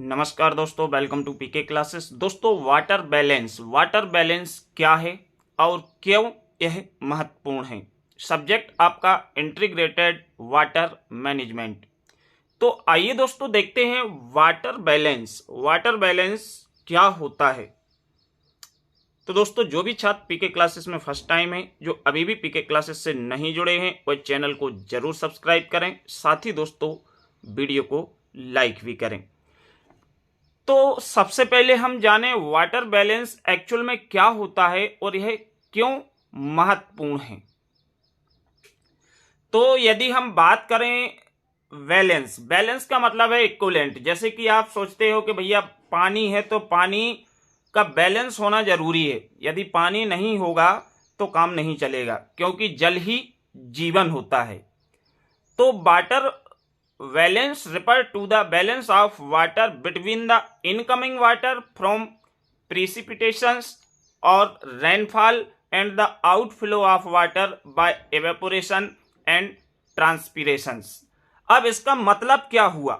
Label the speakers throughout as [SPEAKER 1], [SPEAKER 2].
[SPEAKER 1] नमस्कार दोस्तों, welcome to PK classes. दोस्तों, वाटर बैलेंस क्या है और क्यों यह महत्वपूर्ण है। सब्जेक्ट आपका इंटीग्रेटेड वाटर मैनेजमेंट। तो आइए दोस्तों देखते हैं वाटर बैलेंस क्या होता है। तो दोस्तों, जो भी छात्र पीके क्लासेस में फर्स्ट टाइम है, जो अभी भी पीके क्लासेस से नहीं जुड़े हैं, वह चैनल को जरूर सब्सक्राइब करें। साथ ही दोस्तों वीडियो को लाइक भी करें। तो सबसे पहले हम जाने वाटर बैलेंस एक्चुअल में क्या होता है और यह क्यों महत्वपूर्ण है। तो यदि हम बात करें बैलेंस का मतलब है इक्विवेलेंट। जैसे कि आप सोचते हो कि भैया पानी है तो पानी का बैलेंस होना जरूरी है। यदि पानी नहीं होगा तो काम नहीं चलेगा, क्योंकि जल ही जीवन होता है। तो water Valence refer to the balance of water between the incoming water from precipitations or rainfall and the outflow of water by evaporation and transpirations। अब इसका मतलब क्या हुआ।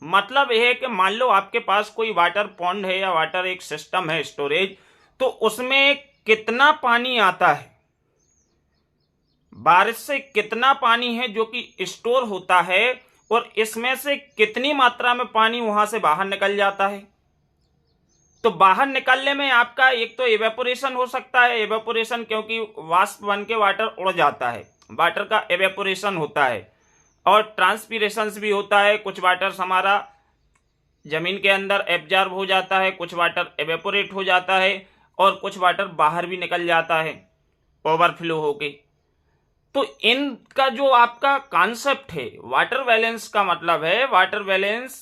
[SPEAKER 1] मतलब यह है कि मान लो आपके पास कोई वाटर पॉन्ड है या वाटर एक सिस्टम है स्टोरेज, तो उसमें कितना पानी आता है, बारिश से कितना पानी है जो कि स्टोर होता है, और इसमें से कितनी मात्रा में पानी वहां से बाहर निकल जाता है। तो बाहर निकलने में आपका एक तो एवेपोरेशन हो सकता है। एवेपोरेशन क्योंकि वाष्प बन के वाटर उड़ जाता है, वाटर का एवेपोरेशन होता है। और ट्रांसपीरेशन भी होता है। कुछ वाटर हमारा जमीन के अंदर एब्जॉर्ब हो जाता है, कुछ वाटर एवेपोरेट हो जाता है, और कुछ वाटर बाहर भी निकल जाता है ओवरफ्लो होके। तो इनका जो आपका कॉन्सेप्ट है वाटर बैलेंस का मतलब है, water balance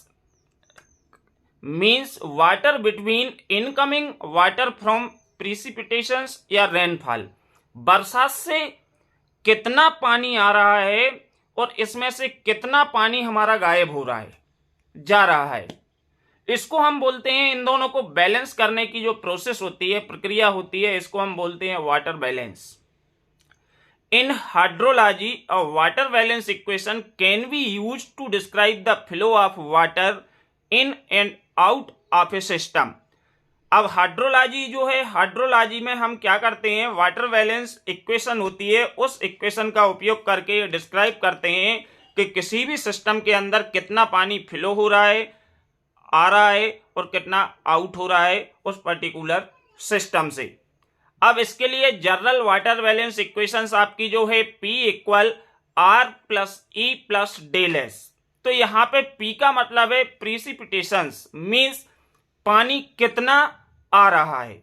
[SPEAKER 1] means water between incoming water from precipitations या रेनफॉल। बरसात से कितना पानी आ रहा है और इसमें से कितना पानी हमारा गायब हो रहा है, जा रहा है, इसको हम बोलते हैं। इन दोनों को बैलेंस करने की जो प्रोसेस होती है, प्रक्रिया होती है, इसको हम बोलते हैं water balance. In hydrology, a water balance equation can be used to describe the flow of water in and out of a system। अब हाइड्रोलॉजी जो है, हाइड्रोलॉजी में हम क्या करते हैं, वाटर बैलेंस इक्वेशन होती है, उस इक्वेशन का उपयोग करके डिस्क्राइब करते हैं कि किसी भी सिस्टम के अंदर कितना पानी फ्लो हो रहा है, आ रहा है, और कितना आउट हो रहा है उस पर्टिकुलर सिस्टम से। अब इसके लिए जनरल वाटर बैलेंस इक्वेशंस आपकी जो है P equal R plus E plus del S. तो यहां पे P का मतलब है प्रिसिपिटेशंस, मींस पानी कितना आ रहा है।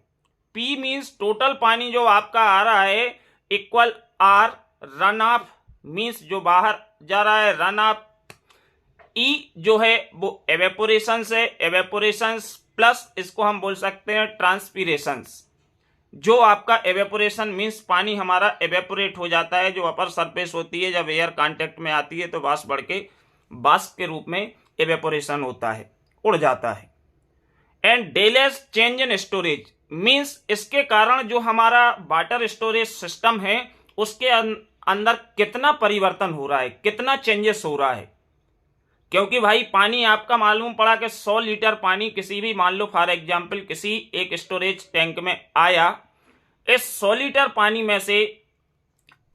[SPEAKER 1] P मींस टोटल पानी जो आपका आ रहा है, equal R run off means जो बाहर जा रहा है, रन ऑफ। E जो है वो एवेपोरेशंस है, एवेपोरेशंस प्लस इसको हम बोल सकते हैं ट्रांसपीरेशंस। जो आपका एवेपोरेशन मींस पानी हमारा एवेपोरेट हो जाता है, जो अपर सरफेस होती है, जब एयर कांटेक्ट में आती है तो वाष्प बढ़ के वाष्प के रूप में एवेपोरेशन होता है, उड़ जाता है। And डेलेस change in storage means इसके कारण जो हमारा वाटर स्टोरेज सिस्टम है उसके अंदर कितना परिवर्तन हो रहा है, कितना चेंजेस हो रहा है। क्योंकि भाई पानी आपका मालूम पड़ा कि 100 लीटर पानी किसी भी, मान लो फॉर एग्जांपल किसी एक स्टोरेज टैंक में आया, इस 100 लीटर पानी में से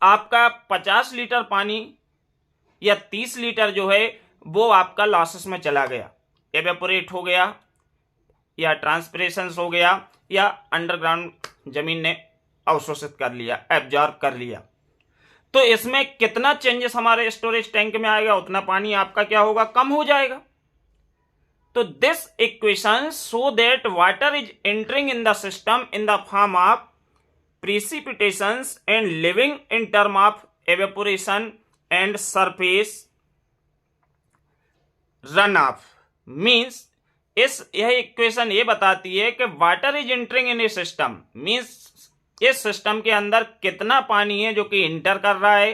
[SPEAKER 1] आपका 50 लीटर पानी या 30 लीटर जो है वो आपका लॉसेस में चला गया, एवेपोरेट हो गया, या ट्रांसपिरेशन हो गया, या अंडरग्राउंड जमीन ने अवशोषित कर लिया, एब्जॉर्ब कर लिया। तो इसमें कितना चेंजेस हमारे स्टोरेज टैंक में आएगा, उतना पानी आपका क्या होगा, कम हो जाएगा। तो this equation show that water is entering in the system in the form of precipitations and living in term of evaporation and surface runoff। Means यह इक्वेशन ये बताती है कि water is entering in A system means इस system के अंदर कितना पानी है जो कि इंटर कर रहा है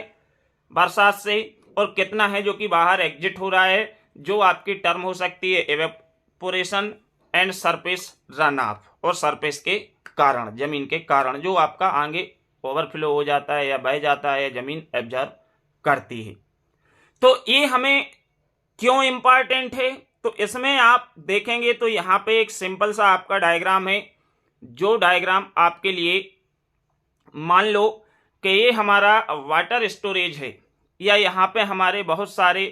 [SPEAKER 1] बरसात से, और कितना है जो कि बाहर एग्जिट हो रहा है, जो आपकी टर्म हो सकती है evaporation and surface run of, और सरफेस के कारण, जमीन के कारण जो आपका आगे ओवरफ्लो हो जाता है या बह जाता है, जमीन एब्जॉर्ब करती है। तो ये हमें क्यों इंपॉर्टेंट है, तो इसमें आप देखेंगे तो यहाँ पे एक सिंपल सा आपका डायग्राम है, जो डायग्राम आपके लिए, मान लो कि ये हमारा वाटर स्टोरेज है, या यहाँ पे हमारे बहुत सारे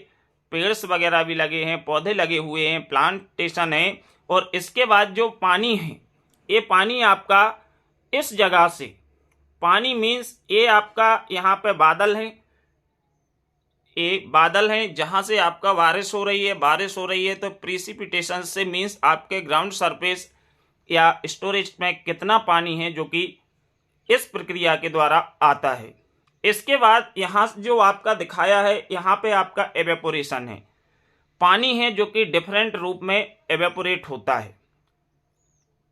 [SPEAKER 1] पेड़्स वगैरह भी लगे हैं, पौधे लगे हुए हैं, प्लांटेशन है, और इसके बाद जो पानी है, ये पानी आपका इस जगह से, पानी मीन्स ये आपका यहाँ पे बादल है, ये बादल हैं जहां से आपका बारिश हो रही है, बारिश हो रही है तो प्रिसिपिटेशन से मीन्स आपके ग्राउंड सरफेस या स्टोरेज में कितना पानी है जो कि इस प्रक्रिया के द्वारा आता है। इसके बाद यहाँ जो आपका दिखाया है, यहाँ पे आपका एवेपोरेशन है, पानी है जो कि डिफरेंट रूप में एवेपोरेट होता है।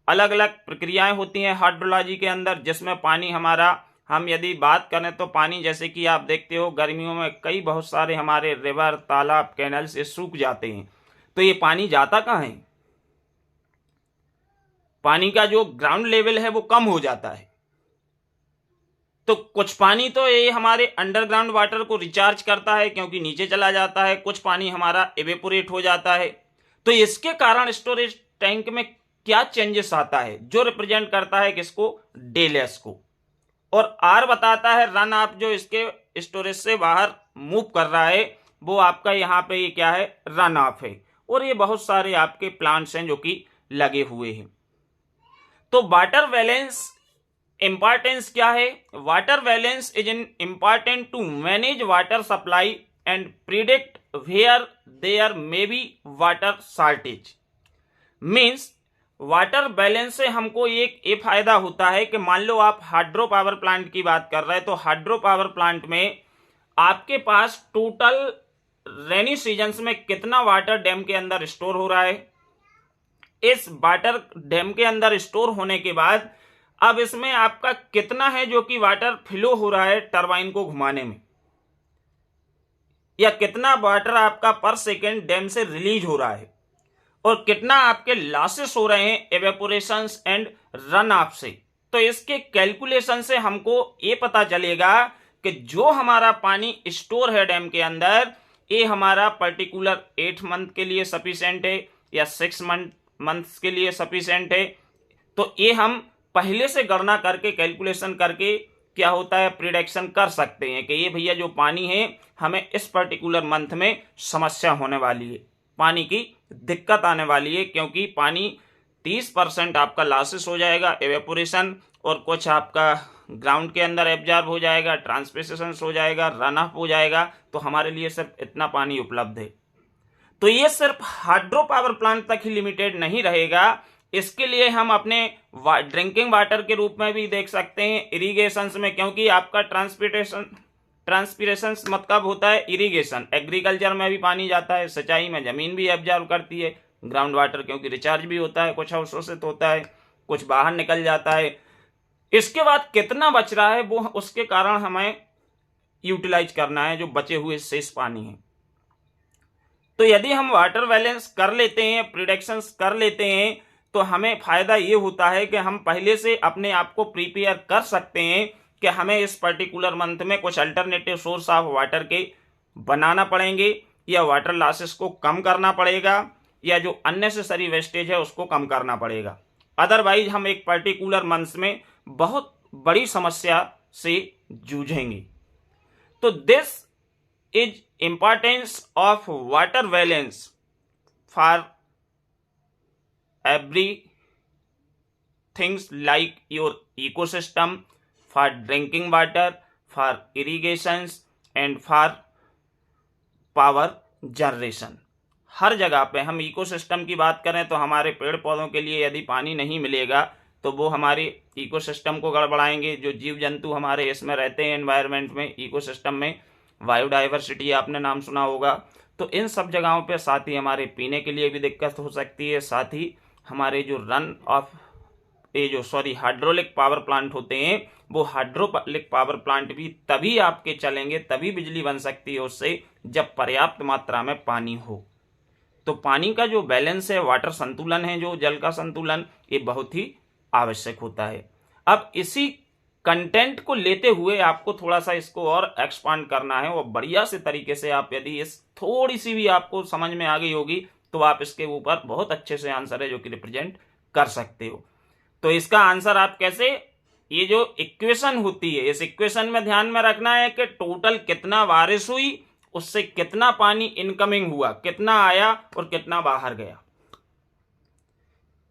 [SPEAKER 1] अलग अलग प्रक्रियाएं होती हैं हाइड्रोलॉजी के अंदर, जिसमें पानी हमारा, हम यदि बात करें तो पानी जैसे कि आप देखते हो गर्मियों में कई बहुत सारे हमारे रिवर, तालाब, कैनल से सूख जाते हैं, तो ये पानी जाता कहाँ है? पानी का जो ग्राउंड लेवल है वो कम हो जाता है। तो कुछ पानी तो ये हमारे अंडरग्राउंड वाटर को रिचार्ज करता है क्योंकि नीचे चला जाता है, कुछ पानी हमारा एवेपोरेट हो जाता है। तो इसके कारण स्टोरेज टैंक में क्या चेंजेस आता है, जो रिप्रेजेंट करता है किसको? डेल एस को। और आर बताता है रन ऑफ, जो इसके स्टोरेज से बाहर मूव कर रहा है वो आपका यहाँ पे ये क्या है? रन ऑफ है। और ये बहुत सारे आपके प्लांट्स हैं जो कि लगे हुए हैं। तो वाटर बैलेंस इंपॉर्टेंस क्या है? Water balance is in important to manage water supply and predict where there may be water shortage. Means water balance से हमको एक ये फायदा होता है कि मान लो आप हाइड्रो पावर प्लांट की बात कर रहे हैं, तो हाइड्रो पावर प्लांट में आपके पास टोटल रेनी सीजन्स में कितना वाटर डैम के अंदर स्टोर हो रहा है। इस वाटर डैम के अंदर स्टोर होने के बाद अब इसमें आपका कितना है जो कि वाटर फ्लो हो रहा है टरबाइन को घुमाने में, या कितना वाटर आपका पर सेकेंड डैम से रिलीज हो रहा है, और कितना आपके लॉसेस हो रहे हैं एवेपोरेशन एंड रन ऑफ से। तो इसके कैलकुलेशन से हमको ये पता चलेगा कि जो हमारा पानी स्टोर है डैम के अंदर, ये हमारा पर्टिकुलर 8 मंथ के लिए सफिशिएंट है या 6 मंथ्स के लिए सफिशिएंट है। तो ये हम पहले से गणना करके, कैलकुलेशन करके क्या होता है, प्रिडिक्शन कर सकते हैं कि ये भैया जो पानी है हमें इस पर्टिकुलर मंथ में समस्या होने वाली है, पानी की दिक्कत आने वाली है, क्योंकि पानी 30% आपका लॉसेस हो जाएगा एवेपोरेशन, और कुछ आपका ग्राउंड के अंदर एब्जॉर्ब हो जाएगा, ट्रांसपिरेशन हो जाएगा, रन ऑफ हो जाएगा। तो हमारे लिए सिर्फ इतना पानी उपलब्ध है। तो ये सिर्फ हाइड्रो पावर प्लांट तक ही लिमिटेड नहीं रहेगा, इसके लिए हम अपने ड्रिंकिंग वाटर के रूप में भी देख सकते हैं, इरिगेशन में, क्योंकि आपका ट्रांसपिरेशन मतलब होता है इरिगेशन। एग्रीकल्चर में भी पानी जाता है, सिंचाई में जमीन भी एब्जॉर्ब करती है ग्राउंड वाटर, क्योंकि रिचार्ज भी होता है, कुछ अवशोषित होता है, कुछ बाहर निकल जाता है। इसके बाद कितना बच रहा है वो उसके कारण हमें यूटिलाइज करना है, जो बचे हुए शेष पानी है। तो यदि हम वाटर बैलेंस कर लेते हैं, प्रिडिक्शंस कर लेते हैं, तो हमें फायदा ये होता है कि हम पहले से अपने आप को प्रिपेयर कर सकते हैं कि हमें इस पर्टिकुलर मंथ में कुछ अल्टरनेटिव सोर्स ऑफ वाटर के बनाना पड़ेंगे, या वाटर लॉसेस को कम करना पड़ेगा, या जो अननेसेसरी वेस्टेज है उसको कम करना पड़ेगा। अदरवाइज हम एक पर्टिकुलर मंथ में बहुत बड़ी समस्या से जूझेंगे। तो this is importance of water balance for every things like your ecosystem, for drinking water, for irrigation and for power generation. हर जगह पे हम इकोसिस्टम की बात करें तो हमारे पेड़ पौधों के लिए यदि पानी नहीं मिलेगा तो वो हमारे इकोसिस्टम को गड़बड़ाएंगे। जो जीव जंतु हमारे इसमें रहते हैं एनवायरनमेंट में, इकोसिस्टम में, बायोडाइवर्सिटी आपने नाम सुना होगा, तो इन सब जगहों पे साथ ही हमारे पीने के लिए भी दिक्कत हो सकती है। साथ ही हमारे जो हाइड्रोलिक पावर प्लांट होते हैं, वो हाइड्रोलिक पावर प्लांट भी तभी आपके चलेंगे, तभी बिजली बन सकती है उससे, जब पर्याप्त मात्रा में पानी हो। तो पानी का जो बैलेंस है, वाटर संतुलन है, जो जल का संतुलन, ये बहुत ही आवश्यक होता है। अब इसी कंटेंट को लेते हुए आपको थोड़ा सा इसको और एक्सपांड करना है, और बढ़िया से तरीके से आप यदि इस थोड़ी सी भी आपको समझ में आ गई होगी तो आप इसके ऊपर बहुत अच्छे से आंसर है जो कि रिप्रेजेंट कर सकते हो। तो इसका आंसर आप कैसे, ये जो इक्वेशन होती है, इस इक्वेशन में ध्यान में रखना है कि टोटल कितना बारिश हुई, उससे कितना पानी इनकमिंग हुआ, कितना आया और कितना बाहर गया।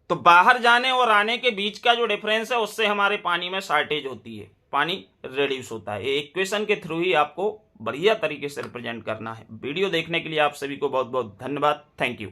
[SPEAKER 1] तो बाहर जाने और आने के बीच का जो डिफरेंस है उससे हमारे पानी में शॉर्टेज होती है, पानी रिड्यूस होता है। ये इक्वेशन के थ्रू ही आपको बढ़िया तरीके से रिप्रेजेंट करना है। वीडियो देखने के लिए आप सभी को बहुत बहुत धन्यवाद। Thank you.